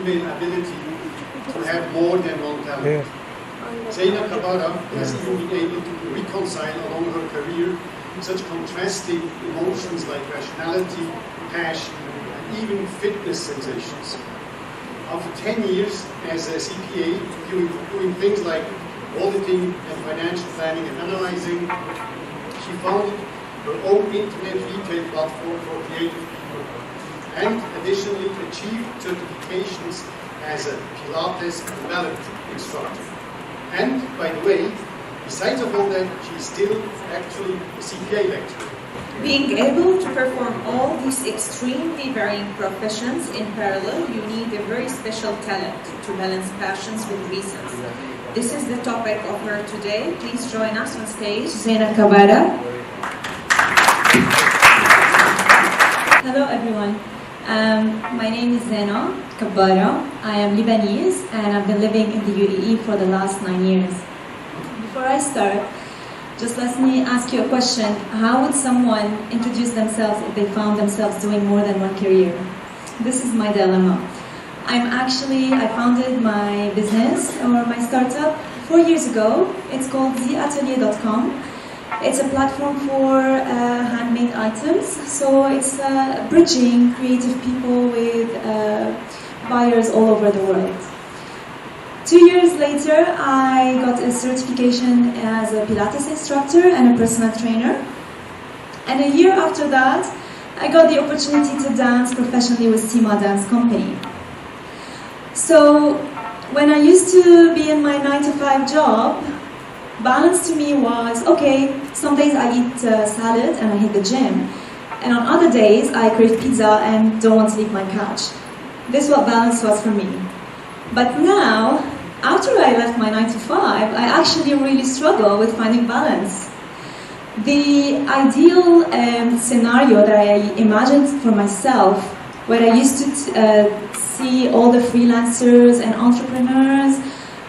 female ability to have more than one talent. Zeina Kabbara has even been able to reconcile along her career such contrasting emotions like rationality, passion, and even fitness sensations. After 10 years as a CPA, doing things like auditing and financial planning and analyzing, she founded her own internet retail platform for creative people, and additionally achieved certifications as a Pilates and ballet instructor. And, by the way, besides of all that, she's still actually a CPA lecturer. Being able to perform all these extremely varying professions in parallel, you need a very special talent to balance passions with reasons. This is the topic of her today. Please join us on stage, Zeina Kabbara. Hello everyone. My name is Zeina Kabbara. I am Lebanese and I've been living in the UAE for the last 9 years. Before I start, just let me ask you a question. How would someone introduce themselves if they found themselves doing more than one career? This is my dilemma. I founded my business or my startup 4 years ago. It's called theatelier.com. It's a platform for handmade items. So it's bridging creative people with buyers all over the world. 2 years later, I got a certification as a Pilates instructor and a personal trainer. And a year after that, I got the opportunity to dance professionally with Sima Dance Company. So when I used to be in my 9-to-5 job, balance to me was, okay, some days I eat salad and I hit the gym. And on other days, I crave pizza and don't want to leave my couch. This is what balance was for me. But now, after I left my 9-to-5, I actually really struggle with finding balance. The ideal scenario that I imagined for myself, where I used to see all the freelancers and entrepreneurs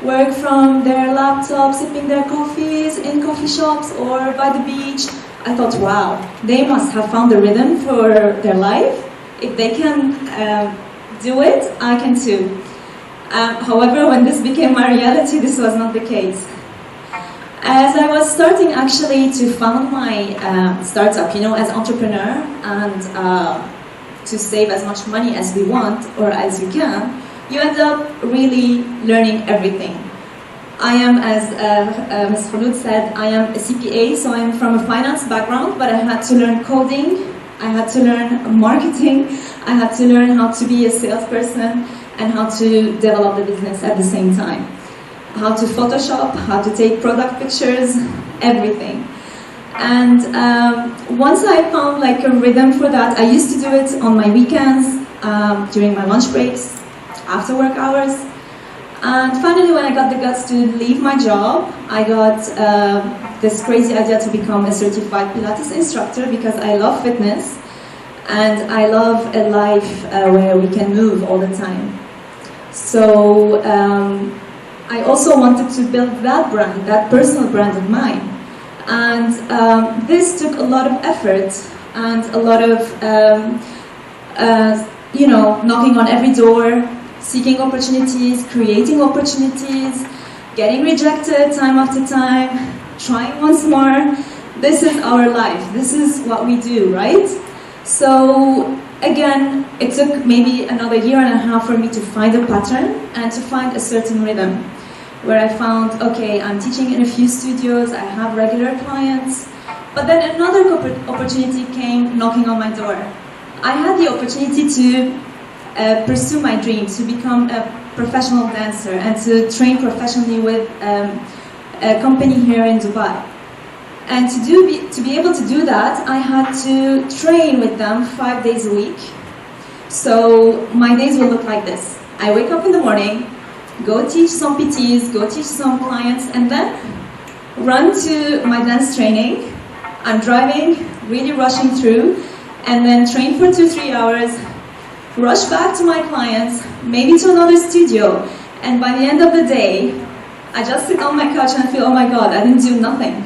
work from their laptops, sipping their coffees in coffee shops or by the beach, I thought, wow, they must have found the rhythm for their life. If they can do it, I can too. However, when this became my reality, this was not the case. As I was starting actually to found my startup, as entrepreneur and to save as much money as we want or as you can, you end up really learning everything. I am, as Ms. Khulud said, I am a CPA, so I am from a finance background, but I had to learn coding, I had to learn marketing, I had to learn how to be a salesperson, and how to develop the business at the same time. How to Photoshop, how to take product pictures, everything. And once I found like a rhythm for that, I used to do it on my weekends, during my lunch breaks, after work hours. And finally, when I got the guts to leave my job, I got this crazy idea to become a certified Pilates instructor because I love fitness and I love a life where we can move all the time. So I also wanted to build that brand, that personal brand of mine. And this took a lot of effort and a lot of, knocking on every door, seeking opportunities, creating opportunities, getting rejected time after time, trying once more. This is our life. This is what we do, right? So again, it took maybe another year and a half for me to find a pattern and to find a certain rhythm where I found, okay, I'm teaching in a few studios, I have regular clients, but then another opportunity came knocking on my door. I had the opportunity to pursue my dream, to become a professional dancer and to train professionally with a company here in Dubai. And to be able to do that, I had to train with them 5 days a week. So my days will look like this. I wake up in the morning, go teach some PTs, go teach some clients, and then run to my dance training. I'm driving, really rushing through, and then train for 2-3 hours, rush back to my clients, maybe to another studio, and by the end of the day, I just sit on my couch and feel, oh my God, I didn't do nothing.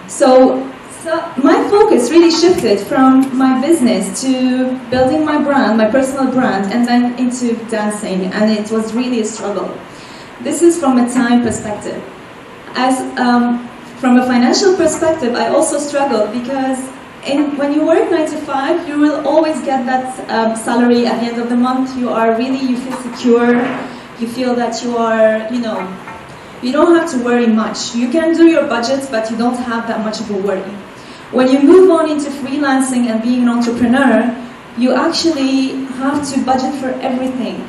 So So my focus really shifted from my business to building my brand, my personal brand, and then into dancing, and it was really a struggle. This is from a time perspective. As from a financial perspective, I also struggled because when you work 9 to 5, you will always get that salary at the end of the month. You feel secure. You feel that you are, you don't have to worry much. You can do your budgets, but you don't have that much of a worry. When you move on into freelancing and being an entrepreneur, you actually have to budget for everything.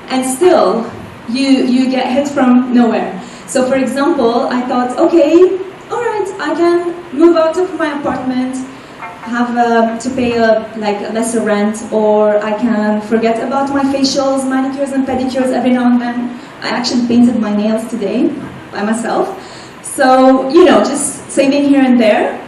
And still, you get hit from nowhere. So for example, I thought, okay, all right, I can move out of my apartment, have to pay a lesser rent, or I can forget about my facials, manicures and pedicures every now and then. I actually painted my nails today by myself. So, just saving here and there.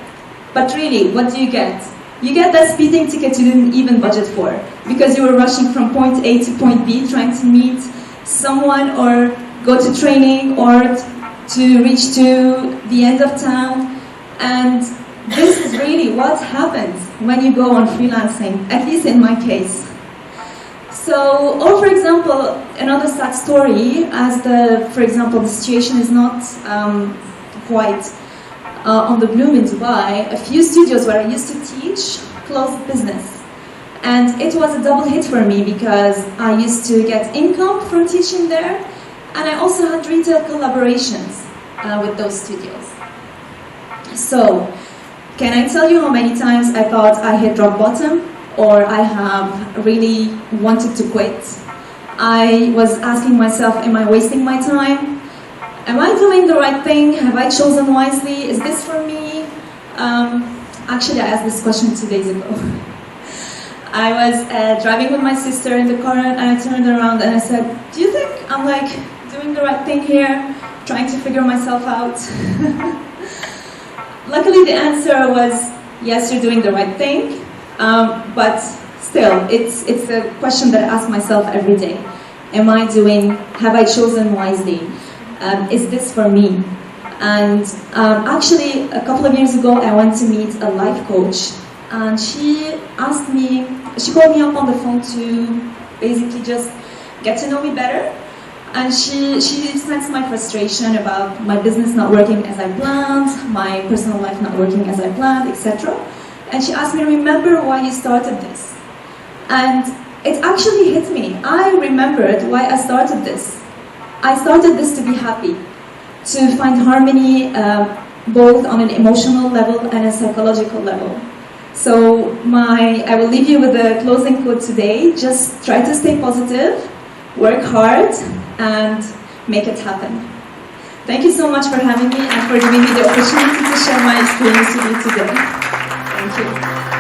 But really, what do you get? You get that speeding ticket you didn't even budget for because you were rushing from point A to point B trying to meet someone or go to training or to reach to the end of town. And this is really what happens when you go on freelancing, at least in my case. So, or for example, another sad story, for example, the situation is not quite on the bloom in Dubai. A few studios where I used to teach closed business. And it was a double hit for me because I used to get income from teaching there, and I also had retail collaborations with those studios. So, can I tell you how many times I thought I hit rock bottom, or I have really wanted to quit? I was asking myself, am I wasting my time? Am I doing the right thing? Have I chosen wisely? Is this for me? Actually, I asked this question 2 days ago. I was driving with my sister in the car, and I turned around and I said, do you think I'm doing the right thing here? Trying to figure myself out? Luckily, the answer was, yes, you're doing the right thing. But still, it's a question that I ask myself every day. Have I chosen wisely? Is this for me? And actually, a couple of years ago, I went to meet a life coach, and she called me up on the phone to basically just get to know me better. And she sensed my frustration about my business not working as I planned, my personal life not working as I planned, etc. And she asked me, remember why you started this? And it actually hit me. I remembered why I started this. I started this to be happy, to find harmony both on an emotional level and a psychological level. So I will leave you with a closing quote today. Just try to stay positive, work hard, and make it happen. Thank you so much for having me and for giving me the opportunity to share my experience with you today. Thank you.